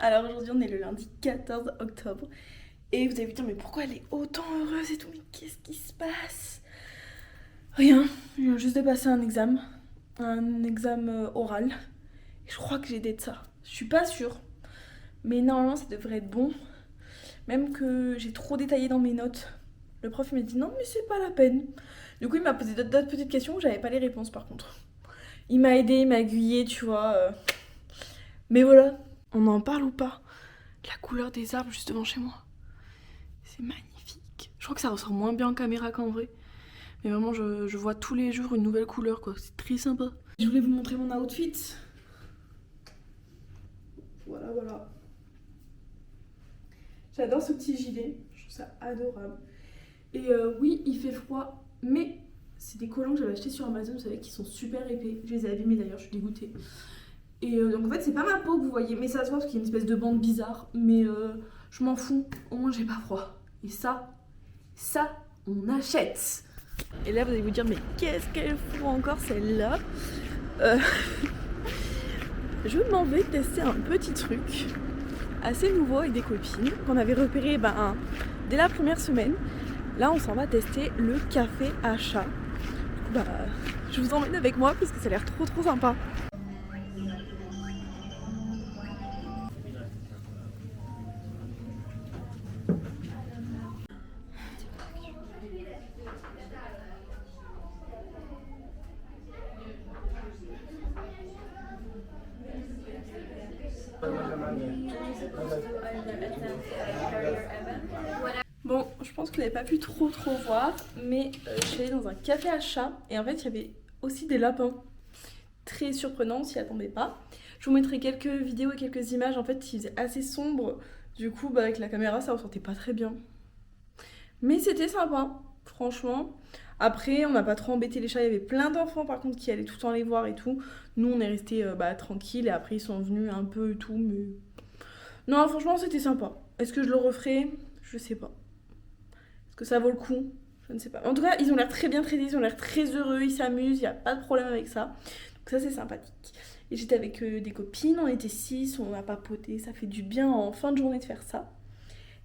Alors aujourd'hui on est le lundi 14 octobre et vous allez vous dire mais pourquoi elle est autant heureuse et tout, mais qu'est-ce qui se passe? Rien, je viens juste de passer un examen oral et je crois que j'ai des de ça. Je suis pas sûre, mais normalement ça devrait être bon, même que j'ai trop détaillé dans mes notes. Le prof il m'a dit non mais c'est pas la peine. Du coup il m'a posé d'autres petites questions où j'avais pas les réponses par contre. Il m'a aidé, il m'a aiguillé, tu vois. Mais voilà, on en parle ou pas? La couleur des arbres juste devant chez moi. C'est magnifique. Je crois que ça ressort moins bien en caméra qu'en vrai. Mais vraiment, je vois tous les jours une nouvelle couleur, quoi. C'est très sympa. Je voulais vous montrer mon outfit. Voilà, voilà. J'adore ce petit gilet. Je trouve ça adorable. Et oui, il fait froid, mais c'est des collants que j'avais achetés sur Amazon, vous savez, qui sont super épais. Je les ai abîmés d'ailleurs, je suis dégoûtée. Et donc en fait, c'est pas ma peau que vous voyez, mais ça se voit parce qu'il y a une espèce de bande bizarre. Mais je m'en fous, au moins j'ai pas froid. Et ça, on achète. Et là, vous allez vous dire, mais qu'est-ce qu'elle fout encore celle-là? Je m'en vais tester un petit truc assez nouveau avec des copines qu'on avait repéré dès la première semaine. Là, on s'en va tester le café à chat. Du coup, je vous emmène avec moi parce que ça a l'air trop sympa. Bon, je pense que vous n'avez pas pu trop voir, mais je suis allée dans un café à chat et en fait il y avait aussi des lapins. Très surprenant, on s'y attendait pas. Je vous mettrai quelques vidéos et quelques images, en fait il faisait assez sombre, du coup avec la caméra ça ressortait pas très bien. Mais c'était sympa, franchement. Après on n'a pas trop embêté les chats, il y avait plein d'enfants par contre qui allaient tout le temps les voir et tout. Nous on est restés tranquilles et après ils sont venus un peu et tout, mais... Non franchement c'était sympa. Est-ce que je le referai? Je sais pas. Est-ce que ça vaut le coup? Je ne sais pas. En tout cas, ils ont l'air très bien traités, ils ont l'air très heureux, ils s'amusent, il n'y a pas de problème avec ça. Donc ça, c'est sympathique. Et j'étais avec des copines, on était 6, on a papoté, ça fait du bien en fin de journée de faire ça.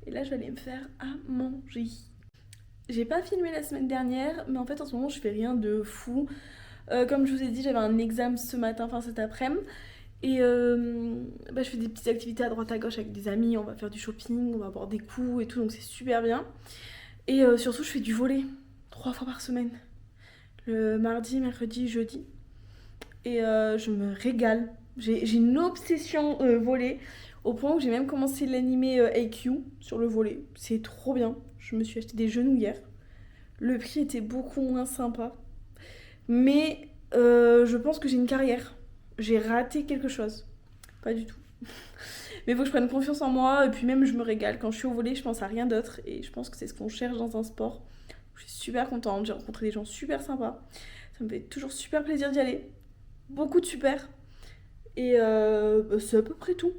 Et là, je vais aller me faire à manger. J'ai pas filmé la semaine dernière, mais en fait, en ce moment, je fais rien de fou. Comme je vous ai dit, j'avais un examen ce matin, enfin cet après-midi. Et je fais des petites activités à droite à gauche avec des amis, on va faire du shopping, on va boire des coups et tout, donc c'est super bien. Et surtout, je fais du volley 3 fois par semaine. Le mardi, mercredi, jeudi. Et je me régale. J'ai une obsession volley. Au point où j'ai même commencé l'animé AQ sur le volley. C'est trop bien. Je me suis acheté des genouillères. Le prix était beaucoup moins sympa. Mais je pense que j'ai une carrière. J'ai raté quelque chose. Pas du tout. Mais il faut que je prenne confiance en moi. Et puis même, je me régale. Quand je suis au volley, je pense à rien d'autre. Et je pense que c'est ce qu'on cherche dans un sport. Je suis super contente. J'ai rencontré des gens super sympas. Ça me fait toujours super plaisir d'y aller. Beaucoup de super. Et c'est à peu près tout.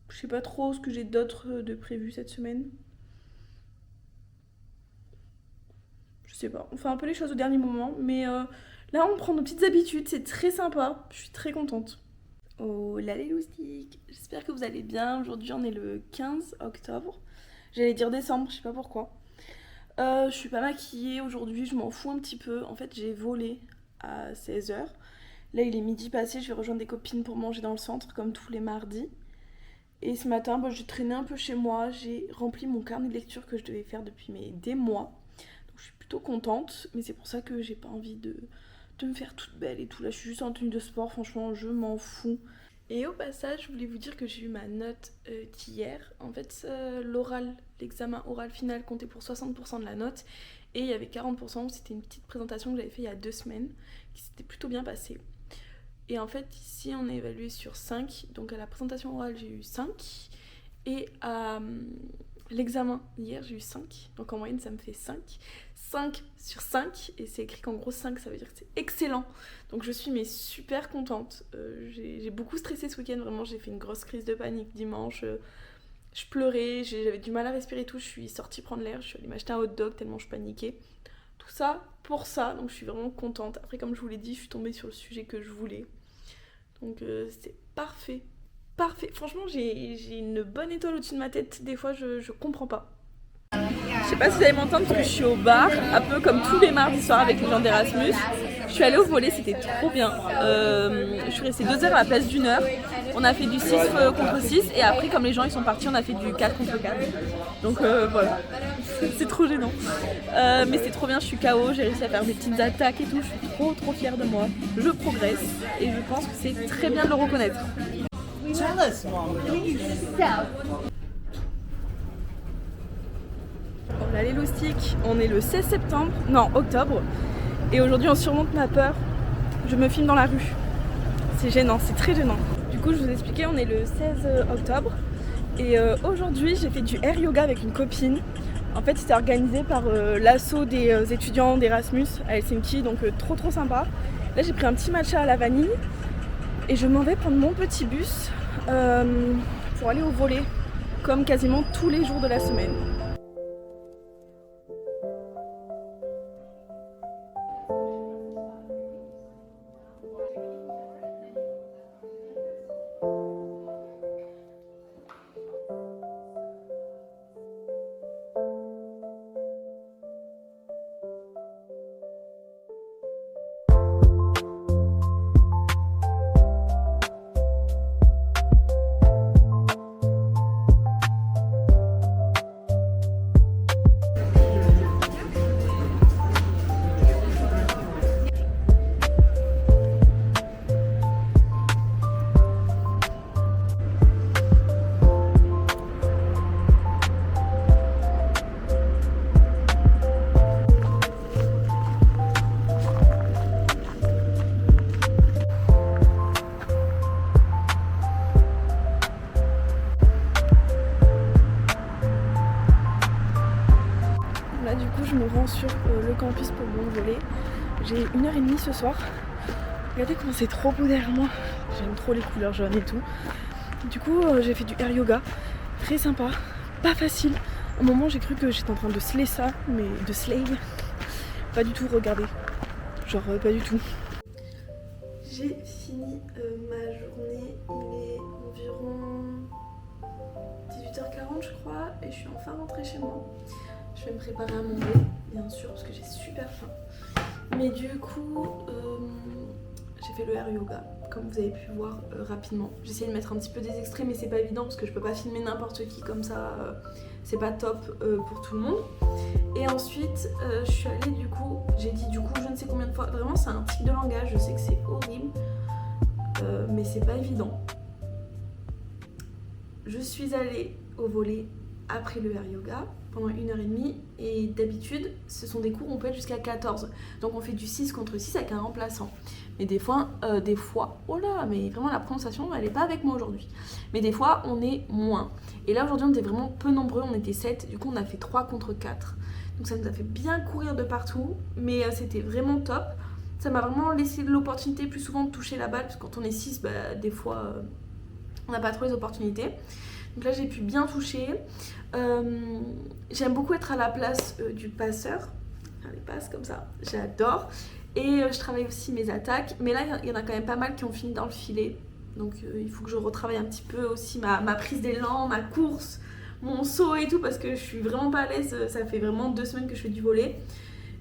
Je sais pas trop ce que j'ai d'autre de prévu cette semaine. Je sais pas. On fait un peu les choses au dernier moment. Mais là, on prend nos petites habitudes. C'est très sympa. Je suis très contente. Oh là les loustiques, j'espère que vous allez bien. Aujourd'hui on est le 15 octobre. J'allais dire décembre, je sais pas pourquoi. Je suis pas maquillée aujourd'hui, je m'en fous un petit peu. En fait j'ai volé à 16h. Là il est midi passé, je vais rejoindre des copines pour manger dans le centre comme tous les mardis. Et ce matin j'ai traîné un peu chez moi, j'ai rempli mon carnet de lecture que je devais faire depuis des mois. Donc je suis plutôt contente, mais c'est pour ça que j'ai pas envie de me faire toute belle et tout. Là je suis juste en tenue de sport, franchement je m'en fous. Et au passage, je voulais vous dire que j'ai eu ma note d'hier. En fait, l'oral, l'examen oral final comptait pour 60% de la note. Et il y avait 40%, c'était une petite présentation que j'avais fait il y a 2 semaines, qui s'était plutôt bien passée. Et en fait, ici, on est évalué sur 5. Donc à la présentation orale, j'ai eu 5. Et à l'examen hier, j'ai eu 5. Donc en moyenne, ça me fait 5. 5 sur 5. Et c'est écrit qu'en gros 5, ça veut dire que c'est excellent. Donc je suis super contente. J'ai beaucoup stressé ce week-end, vraiment. J'ai fait une grosse crise de panique dimanche. Je pleurais, j'avais du mal à respirer et tout. Je suis sortie prendre l'air. Je suis allée m'acheter un hot dog tellement je paniquais. Tout ça pour ça. Donc je suis vraiment contente. Après, comme je vous l'ai dit, je suis tombée sur le sujet que je voulais. Donc c'est parfait. parfait. Franchement, j'ai une bonne étoile au-dessus de ma tête. Des fois, je comprends pas. Je sais pas si vous allez m'entendre parce que je suis au bar, un peu comme tous les mardis soirs avec les gens d'Erasmus. Je suis allée au volley, c'était trop bien. Je suis restée 2 heures à la place d'1 heure. On a fait du 6 contre 6 et après, comme les gens ils sont partis, on a fait du 4 contre 4. Donc voilà, c'est trop gênant. Mais c'est trop bien, je suis KO, j'ai réussi à faire des petites attaques et tout. Je suis trop fière de moi. Je progresse et je pense que c'est très bien de le reconnaître. On a l'élastique, on est le 16 septembre, non octobre, et aujourd'hui on surmonte ma peur, je me filme dans la rue. C'est gênant, c'est très gênant. Du coup je vous expliquais, on est le 16 octobre, et aujourd'hui j'ai fait du air yoga avec une copine. En fait c'était organisé par l'asso des étudiants d'Erasmus à Helsinki, donc trop sympa. Là j'ai pris un petit matcha à la vanille, et je m'en vais prendre mon petit bus pour aller au volley, comme quasiment tous les jours de la semaine. Là du coup je me rends sur le campus pour mon volley. J'ai 1h30 ce soir. Regardez comment c'est trop beau derrière moi. J'aime trop les couleurs jaunes et tout. Du coup j'ai fait du air yoga. Très sympa, pas facile. À un moment j'ai cru que j'étais en train de slay ça, mais de slay. Pas du tout, regardez. Genre pas du tout. J'ai fini ma journée, il est environ 18h40 je crois, et je suis enfin rentrée chez moi. Je vais me préparer à manger, bien sûr, parce que j'ai super faim. Mais du coup, j'ai fait le air yoga, comme vous avez pu voir rapidement. J'ai essayé de mettre un petit peu des extraits, mais c'est pas évident parce que je peux pas filmer n'importe qui comme ça. C'est pas top pour tout le monde. Et ensuite, je suis allée du coup, j'ai dit du coup je ne sais combien de fois. Vraiment, c'est un tic de langage, je sais que c'est horrible, mais c'est pas évident. Je suis allée au volley après le air yoga pendant 1h30 et d'habitude ce sont des cours où on peut être jusqu'à 14, donc on fait du 6 contre 6 avec un remplaçant, mais des fois, oh là, mais vraiment la prononciation elle est pas avec moi aujourd'hui, mais des fois on est moins, et là aujourd'hui on était vraiment peu nombreux, on était 7, du coup on a fait 3 contre 4, donc ça nous a fait bien courir de partout, mais c'était vraiment top. Ça m'a vraiment laissé l'opportunité plus souvent de toucher la balle, parce que quand on est 6, bah, des fois on n'a pas trop les opportunités. Donc là j'ai pu bien toucher. J'aime beaucoup être à la place du passeur, faire les passes comme ça, j'adore. Et je travaille aussi mes attaques, mais là il y en a quand même pas mal qui ont fini dans le filet. Donc il faut que je retravaille un petit peu aussi ma prise d'élan, ma course, mon saut et tout, parce que je suis vraiment pas à l'aise. Ça fait vraiment 2 semaines que je fais du volley.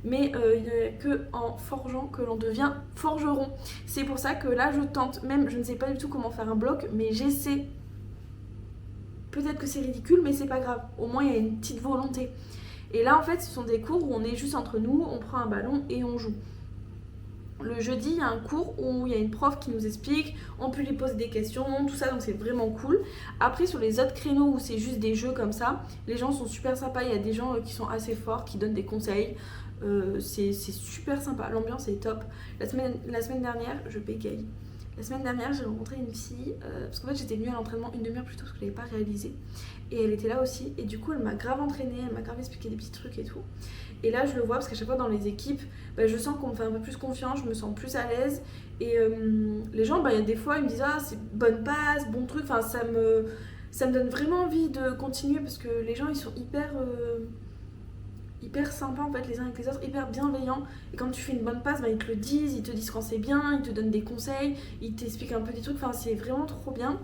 Mais il n'y a que en forgeant que l'on devient forgeron. C'est pour ça que là je tente, même je ne sais pas du tout comment faire un bloc, mais j'essaie. Peut-être que c'est ridicule, mais c'est pas grave. Au moins, il y a une petite volonté. Et là, en fait, ce sont des cours où on est juste entre nous, on prend un ballon et on joue. Le jeudi, il y a un cours où il y a une prof qui nous explique, on peut lui poser des questions, tout ça, donc c'est vraiment cool. Après, sur les autres créneaux où c'est juste des jeux comme ça, les gens sont super sympas. Il y a des gens qui sont assez forts, qui donnent des conseils. C'est super sympa, l'ambiance est top. La semaine dernière, je bégaye. La semaine dernière, j'ai rencontré une fille, parce qu'en fait j'étais venue à l'entraînement une demi-heure plus tôt parce que je l'avais pas réalisé. Et elle était là aussi, et du coup elle m'a grave entraînée, elle m'a grave expliqué des petits trucs et tout. Et là je le vois parce qu'à chaque fois dans les équipes, bah, je sens qu'on me fait un peu plus confiance, je me sens plus à l'aise. Et les gens, bah, y a des fois ils me disent ah c'est bonne passe, bon truc, enfin ça me donne vraiment envie de continuer parce que les gens ils sont hyper sympas en fait les uns avec les autres, hyper bienveillants, et quand tu fais une bonne passe, bah, ils te le disent, ils te disent quand c'est bien, ils te donnent des conseils, ils t'expliquent un peu des trucs, enfin c'est vraiment trop bien.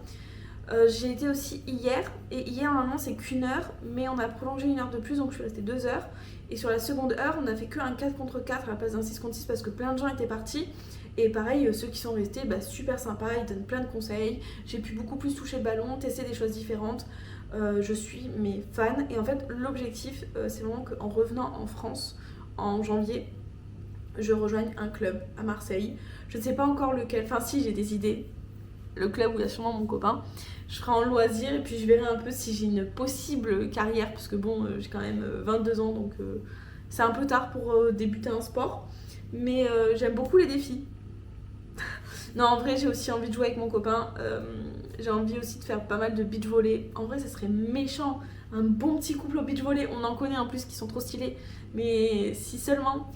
J'ai été aussi hier, et hier normalement c'est qu'1 heure, mais on a prolongé 1 heure de plus, donc je suis restée 2 heures. Et sur la seconde heure, on a fait que un 4 contre 4 à la place d'un 6 contre 6 parce que plein de gens étaient partis. Et pareil, ceux qui sont restés, super sympa, ils donnent plein de conseils. J'ai pu beaucoup plus toucher le ballon, tester des choses différentes. Je suis mes fans. Et en fait, l'objectif, c'est vraiment qu'en revenant en France en janvier, je rejoigne un club à Marseille. Je ne sais pas encore lequel, enfin si, j'ai des idées. Le club où il y a sûrement mon copain. Je ferai en loisir et puis je verrai un peu si j'ai une possible carrière parce que bon, j'ai quand même 22 ans donc c'est un peu tard pour débuter un sport. Mais j'aime beaucoup les défis. Non, en vrai, j'ai aussi envie de jouer avec mon copain. J'ai envie aussi de faire pas mal de beach volley. En vrai, ça serait méchant. Un bon petit couple au beach volley. On en connaît en plus qui sont trop stylés. Mais si seulement.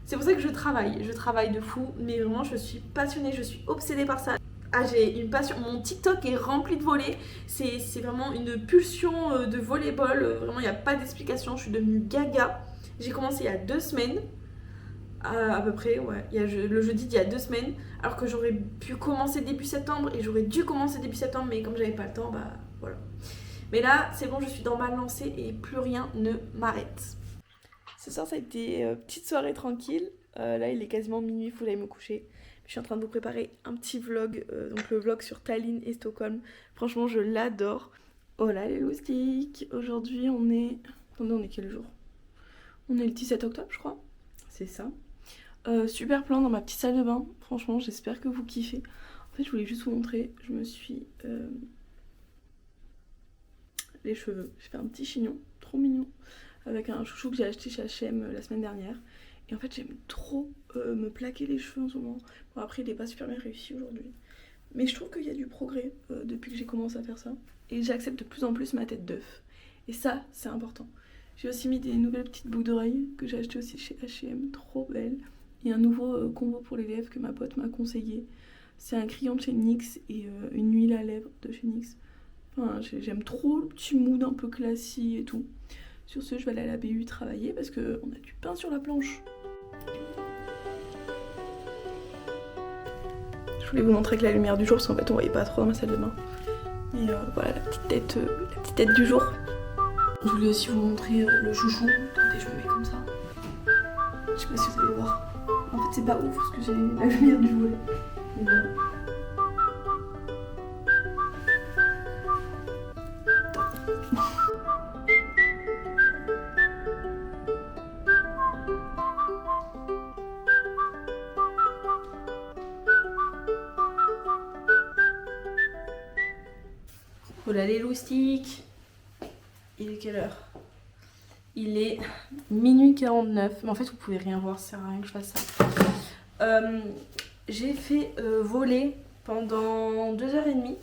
C'est pour ça que je travaille de fou, mais vraiment je suis passionnée, je suis obsédée par ça. Ah, j'ai une passion, mon TikTok est rempli de volets, c'est vraiment une pulsion de volleyball, vraiment il n'y a pas d'explication, je suis devenue gaga. J'ai commencé il y a 2 semaines, à peu près, ouais, le jeudi d'il y a 2 semaines, alors que j'aurais pu commencer début septembre et j'aurais dû commencer début septembre, mais comme j'avais pas le temps, voilà. Mais là, c'est bon, je suis dans ma lancée et plus rien ne m'arrête. Ce soir, ça a été petite soirée tranquille. Là, il est quasiment minuit, il faut que j'aille me coucher. Je suis en train de vous préparer un petit vlog, donc le vlog sur Tallinn et Stockholm. Franchement, je l'adore. Oh là, les loustiques. Aujourd'hui, on est... Attendez, on est quel jour? On est le 17 octobre, je crois. C'est ça. Super plan dans ma petite salle de bain. Franchement, j'espère que vous kiffez. En fait, je voulais juste vous montrer. Je me suis... les cheveux. J'ai fait un petit chignon, trop mignon, avec un chouchou que j'ai acheté chez H&M la semaine dernière. Et en fait, j'aime trop me plaquer les cheveux en ce moment. Bon, après, il n'est pas super bien réussi aujourd'hui. Mais je trouve qu'il y a du progrès depuis que j'ai commencé à faire ça. Et j'accepte de plus en plus ma tête d'œuf. Et ça, c'est important. J'ai aussi mis des nouvelles petites boucles d'oreilles que j'ai achetées aussi chez H&M, trop belles. Et un nouveau combo pour les lèvres que ma pote m'a conseillé. C'est un crayon de chez NYX et une huile à lèvres de chez NYX. Enfin, j'aime trop le petit mood un peu classique et tout. Sur ce, je vais aller à la BU travailler parce qu'on a du pain sur la planche. Je voulais vous montrer avec la lumière du jour parce qu'en fait on voyait pas trop dans ma salle de bain. Et voilà la petite tête du jour. Je voulais aussi vous montrer le chouchou. Attendez, je me mets comme ça. Je sais pas si vous allez voir. En fait c'est pas ouf parce que j'ai la lumière du volet. Mais voilà. Voilà les loustiques. Il est quelle heure? Il est minuit 49. Mais en fait, vous pouvez rien voir, ça sert à rien que je fasse ça. J'ai fait voler pendant 2h30.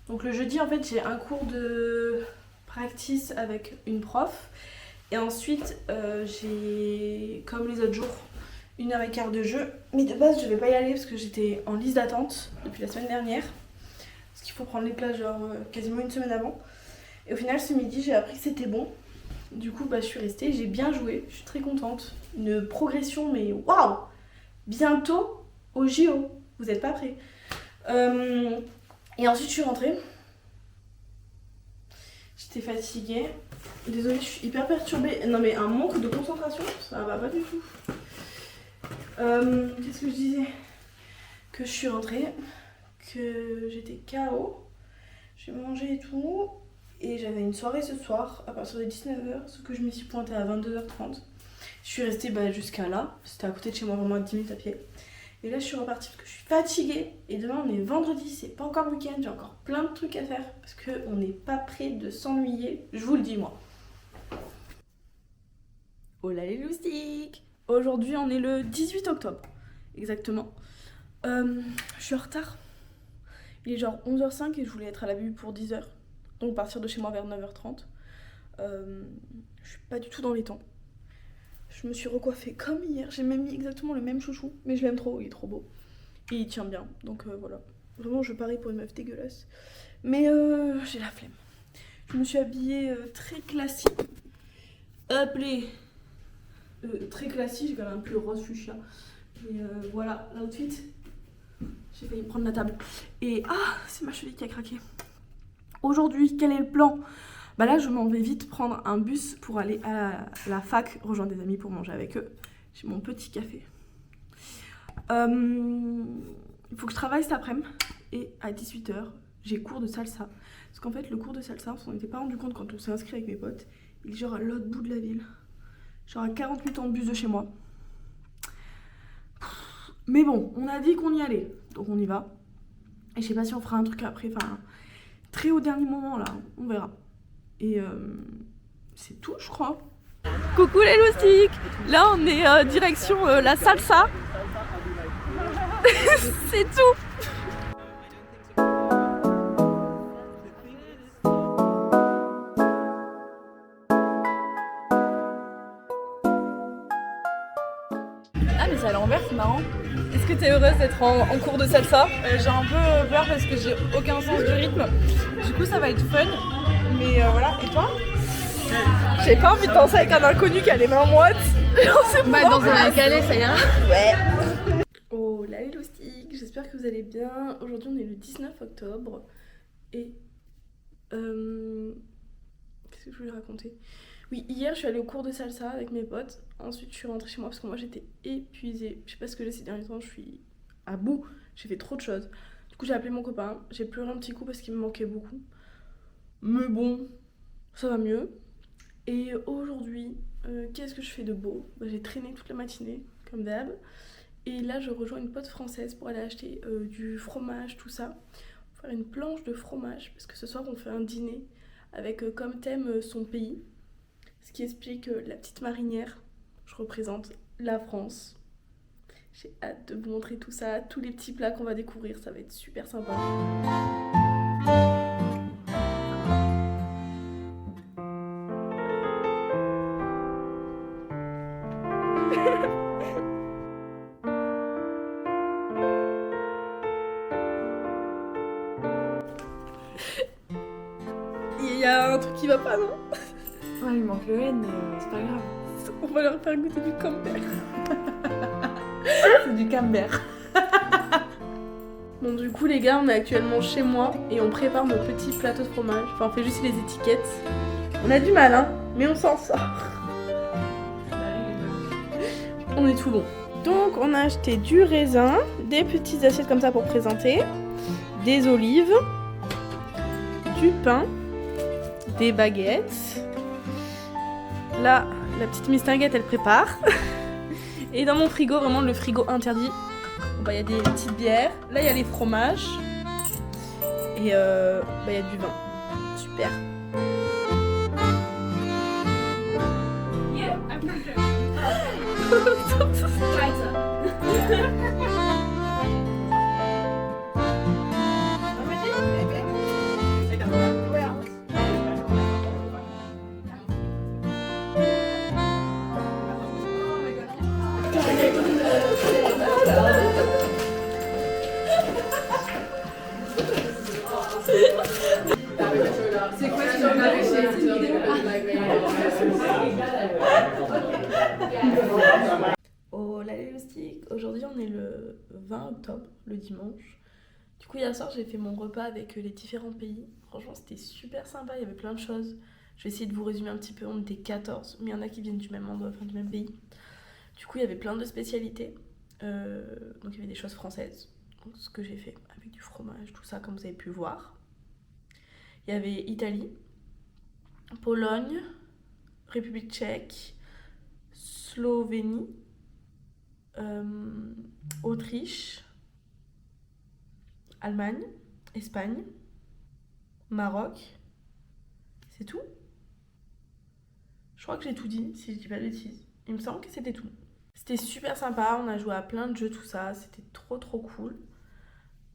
Donc le jeudi, en fait, j'ai un cours de practice avec une prof. Et ensuite, j'ai, comme les autres jours, 1h15 de jeu. Mais de base, je vais pas y aller parce que j'étais en liste d'attente depuis la semaine dernière. Parce qu'il faut prendre les places genre quasiment une semaine avant. Et au final ce midi j'ai appris que c'était bon. Du coup je suis restée, j'ai bien joué, je suis très contente. Une progression mais waouh! Bientôt au JO, vous êtes pas prêts. Et ensuite je suis rentrée. J'étais fatiguée. Désolée, je suis hyper perturbée. Non mais un manque de concentration, ça va pas du tout. Qu'est-ce que je disais? Que je suis rentrée. Que j'étais KO, j'ai mangé et tout, et j'avais une soirée ce soir à partir de 19h, sauf que je me suis pointée à 22h30. Je suis restée jusqu'à là, c'était à côté de chez moi, vraiment à 10 minutes à pied. Et là je suis repartie parce que je suis fatiguée, et demain on est vendredi, c'est pas encore le week-end, j'ai encore plein de trucs à faire, parce qu'on n'est pas prêt de s'ennuyer, je vous le dis moi. Oh là les loustiques! Aujourd'hui on est le 18 octobre, exactement. Je suis en retard. Il est genre 11h05 et je voulais être à la BU pour 10h. Donc partir de chez moi vers 9h30. Je suis pas du tout dans les temps. Je me suis recoiffée comme hier. J'ai même mis exactement le même chouchou. Mais je l'aime trop, il est trop beau. Et il tient bien. Donc voilà. Vraiment, je parie pour une meuf dégueulasse. Mais j'ai la flemme. Je me suis habillée très classique. Appelée très classique. J'ai quand même un pull rose fuchsia. Mais voilà, l'outfit. J'ai failli prendre la table. Et ah, c'est ma cheville qui a craqué. Aujourd'hui, quel est le plan? Bah là, je m'en vais vite prendre un bus pour aller à la fac, rejoindre des amis pour manger avec eux. J'ai mon petit café. Il faut que je travaille cet après-midi et à 18h, j'ai cours de salsa. Parce qu'en fait, le cours de salsa, on s'en était pas rendu compte quand on s'est inscrit avec mes potes. Il est genre à l'autre bout de la ville. Genre à 40 minutes en bus de chez moi. Mais bon, on a dit qu'on y allait, donc on y va. Et je sais pas si on fera un truc après, enfin, très au dernier moment là, on verra. Et c'est tout, je crois. Coucou les loustiques. Là, on est direction la salsa. C'est tout. Ah mais c'est à l'envers, c'est marrant. Est-ce que t'es heureuse d'être en cours de salsa? J'ai un peu peur parce que j'ai aucun sens du rythme. Du coup ça va être fun. Mais voilà, et toi? J'ai pas envie de danser avec un inconnu qui a les mains moites. Bah dans un calais ça ira. Ouais. Oh là les loustiques, j'espère que vous allez bien. Aujourd'hui on est le 19 octobre. Et qu'est-ce que je voulais raconter? Oui, hier je suis allée au cours de salsa avec mes potes. Ensuite je suis rentrée chez moi parce que moi j'étais épuisée. Je sais pas ce que j'ai ces derniers temps, je suis à bout. J'ai fait trop de choses. Du coup j'ai appelé mon copain. J'ai pleuré un petit coup parce qu'il me manquait beaucoup. Mais bon, ça va mieux. Et aujourd'hui, qu'est-ce que je fais de beau? Bah, j'ai traîné toute la matinée, comme d'hab. Et là je rejoins une pote française pour aller acheter du fromage, tout ça. Faire une planche de fromage parce que ce soir on fait un dîner avec comme thème son pays. Ce qui explique la petite marinière. Je représente la France. J'ai hâte de vous montrer tout ça, tous les petits plats qu'on va découvrir, ça va être super sympa. Il y a un truc qui va pas, non? Ouais, il manque le N, mais c'est pas grave. On va leur faire goûter du camembert. C'est du camembert. Bon, du coup, les gars, on est actuellement chez moi et on prépare nos petits plateaux de fromage. Enfin, on fait juste les étiquettes. On a du mal, hein, mais on s'en sort. On est tout bon. Donc, on a acheté du raisin, des petites assiettes comme ça pour présenter, des olives, du pain, des baguettes. Là, la petite mistinguette, elle prépare. Et dans mon frigo, vraiment le frigo interdit, bah, y a des petites bières. Là, il y a les fromages. Et y a du vin. Super. Yeah, I'm C'est quoi ce Oh la loustique. Aujourd'hui on est le 20 octobre, le dimanche. Du coup hier soir j'ai fait mon repas avec les différents pays. Franchement c'était super sympa, il y avait plein de choses. Je vais essayer de vous résumer un petit peu, on était 14, mais il y en a qui viennent du même endroit, enfin du même pays. Du coup il y avait plein de spécialités. Donc il y avait des choses françaises, donc, ce que j'ai fait avec du fromage, tout ça comme vous avez pu voir. Il y avait Italie, Pologne, République tchèque, Slovénie, Autriche, Allemagne, Espagne, Maroc. C'est tout? Je crois que j'ai tout dit, si je dis pas de bêtises. Il me semble que c'était tout. C'était super sympa, on a joué à plein de jeux, tout ça. C'était trop cool.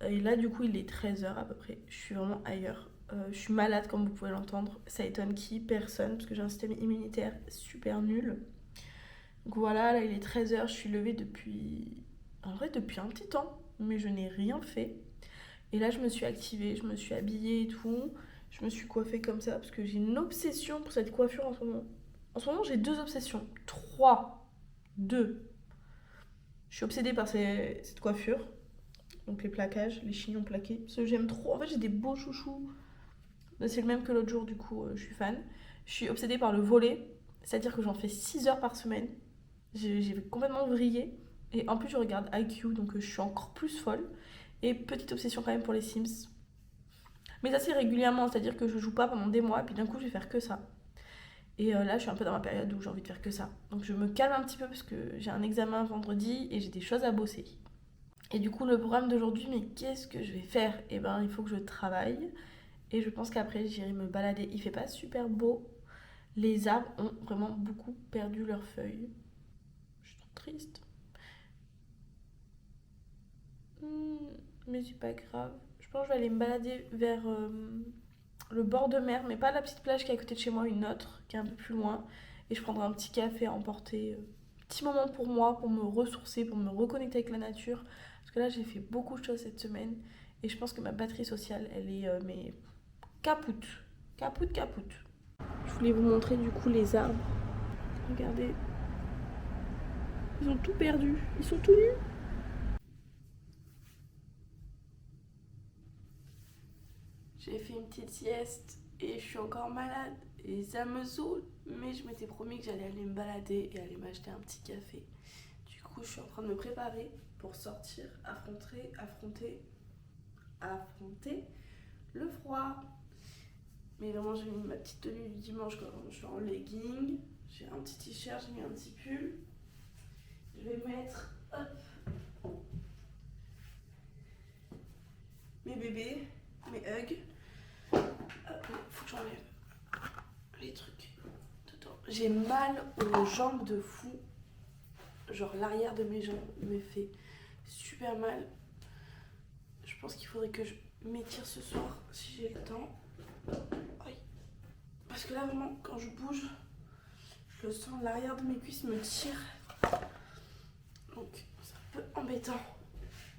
Et là, du coup, il est 13h à peu près. Je suis vraiment ailleurs. Je suis malade, comme vous pouvez l'entendre. Ça étonne qui? Personne, parce que j'ai un système immunitaire super nul. Donc voilà, là il est 13h, je suis levée depuis... En vrai, depuis un petit temps, mais je n'ai rien fait. Et là, je me suis activée, je me suis habillée et tout. Je me suis coiffée comme ça, parce que j'ai une obsession pour cette coiffure en ce moment. En ce moment, j'ai 2 obsessions. 2. Je suis obsédée par cette coiffure. Donc les plaquages, les chignons plaqués. Parce que j'aime trop. En fait, j'ai des beaux chouchous. C'est le même que l'autre jour, du coup, je suis fan. Je suis obsédée par le volley, c'est-à-dire que j'en fais 6 heures par semaine. J'ai complètement vrillé. Et en plus, je regarde IQ, donc je suis encore plus folle. Et petite obsession quand même pour les Sims. Mais ça, c'est régulièrement, c'est-à-dire que je joue pas pendant des mois, puis d'un coup, je vais faire que ça. Et là, je suis un peu dans ma période où j'ai envie de faire que ça. Donc je me calme un petit peu parce que j'ai un examen vendredi et j'ai des choses à bosser. Et du coup, le programme d'aujourd'hui, mais qu'est-ce que je vais faire? Eh ben, il faut que je travaille. Et je pense qu'après, j'irai me balader. Il fait pas super beau. Les arbres ont vraiment beaucoup perdu leurs feuilles. Je suis trop triste. Mais c'est pas grave. Je pense que je vais aller me balader vers le bord de mer, mais pas la petite plage qui est à côté de chez moi, une autre qui est un peu plus loin. Et je prendrai un petit café à emporter. Petit moment pour moi, pour me ressourcer, pour me reconnecter avec la nature. Parce que là, j'ai fait beaucoup de choses cette semaine. Et je pense que ma batterie sociale, elle est mais capoute. Capoute, capoute. Je voulais vous montrer du coup les arbres. Regardez. Ils ont tout perdu. Ils sont tout nus. J'ai fait une petite sieste et je suis encore malade et ça me saoule. Mais je m'étais promis que j'allais aller me balader et aller m'acheter un petit café. Du coup, je suis en train de me préparer pour sortir, affronter le froid. Mais vraiment, j'ai mis ma petite tenue du dimanche quand je suis en legging. J'ai un petit t-shirt, j'ai mis un petit pull. Je vais mettre mes bébés, mes hugs. Faut que j'enlève les trucs dedans. J'ai mal aux jambes de fou. Genre l'arrière de mes jambes me fait super mal. Je pense qu'il faudrait que je m'étire ce soir si j'ai le temps. Aïe. Parce que là vraiment quand je bouge, je le sens, l'arrière de mes cuisses me tire. Donc c'est un peu embêtant.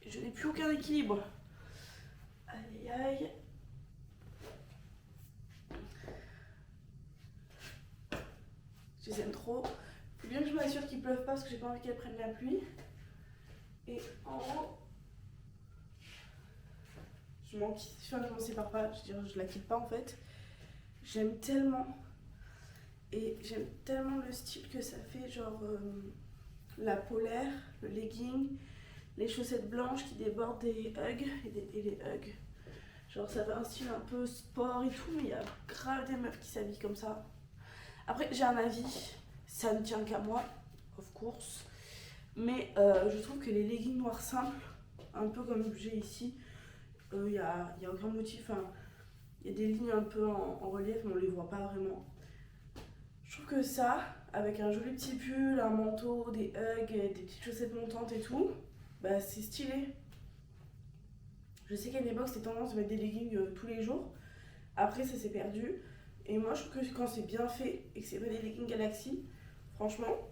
Et je n'ai plus aucun équilibre. Aïe aïe. Je les aime trop. Faut bien que je m'assure qu'il pleuve pas parce que j'ai pas envie qu'elle prenne la pluie. Et en haut, je m'en quitte. Enfin, je m'en sépare pas. Je la quitte pas en fait. J'aime tellement. Et j'aime tellement le style que ça fait, genre la polaire, le legging, les chaussettes blanches qui débordent des hugs et les hugs. Genre ça fait un style un peu sport et tout, mais il y a grave des meufs qui s'habillent comme ça. Après, j'ai un avis, ça ne tient qu'à moi, of course. Mais je trouve que les leggings noirs simples, un peu comme j'ai ici, il y a aucun motif. Il y a des lignes un peu en relief, mais on les voit pas vraiment. Je trouve que ça, avec un joli petit pull, un manteau, des hugs, des petites chaussettes montantes et tout, bah c'est stylé. Je sais qu'à une époque, c'était tendance de mettre des leggings tous les jours. Après, ça s'est perdu. Et moi, je trouve que quand c'est bien fait et que c'est pas des leggings Galaxy, franchement,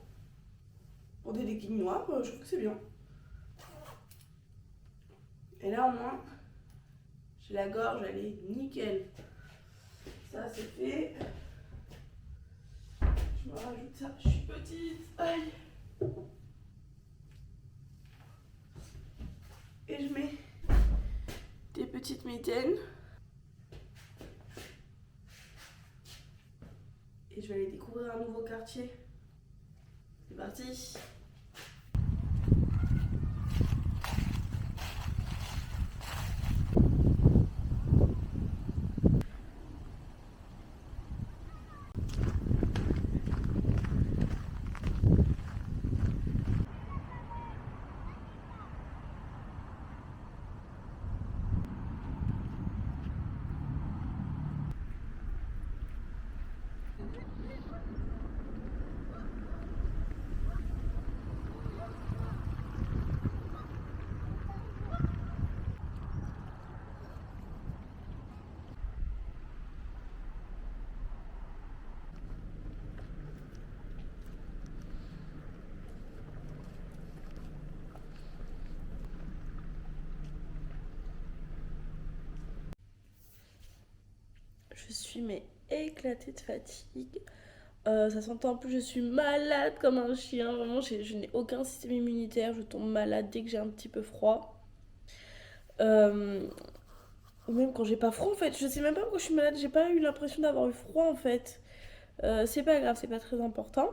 pour des leggings noirs, je trouve que c'est bien. Et là, au moins, j'ai la gorge, elle est nickel. Ça, c'est fait. Je me rajoute ça, je suis petite. Aïe. Et je mets des petites mitaines. Et je vais aller découvrir un nouveau quartier. C'est parti! Je suis mais éclatée de fatigue. Ça s'entend en plus, je suis malade comme un chien. Vraiment, je n'ai aucun système immunitaire. Je tombe malade dès que j'ai un petit peu froid. ou même quand j'ai pas froid en fait. Je sais même pas pourquoi je suis malade, j'ai pas eu l'impression d'avoir eu froid en fait. C'est pas grave, c'est pas très important.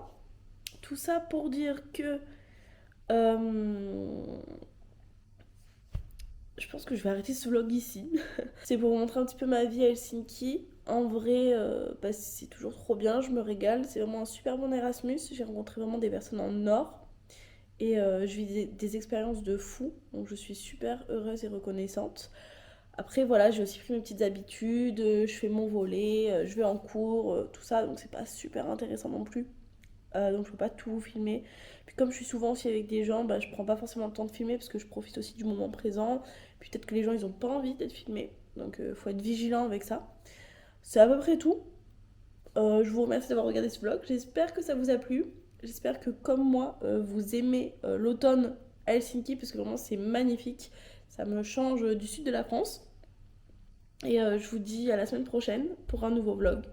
Tout ça pour dire que euh, je pense que je vais arrêter ce vlog ici. C'est pour vous montrer un petit peu ma vie à Helsinki. En vrai, bah, c'est toujours trop bien, je me régale. C'est vraiment un super bon Erasmus. J'ai rencontré vraiment des personnes en or. Et je vis des expériences de fou. Donc je suis super heureuse et reconnaissante. Après, voilà, j'ai aussi pris mes petites habitudes. Je fais mon volley, je vais en cours, tout ça. Donc c'est pas super intéressant non plus. Donc je peux pas tout filmer. Puis comme je suis souvent aussi avec des gens, bah, je prends pas forcément le temps de filmer parce que je profite aussi du moment présent. Puis peut-être que les gens ils ont pas envie d'être filmés. Donc faut être vigilant avec ça. C'est à peu près tout. Je vous remercie d'avoir regardé ce vlog. J'espère que ça vous a plu. J'espère que comme moi, vous aimez l'automne à Helsinki parce que vraiment c'est magnifique. Ça me change du sud de la France. Et je vous dis à la semaine prochaine pour un nouveau vlog.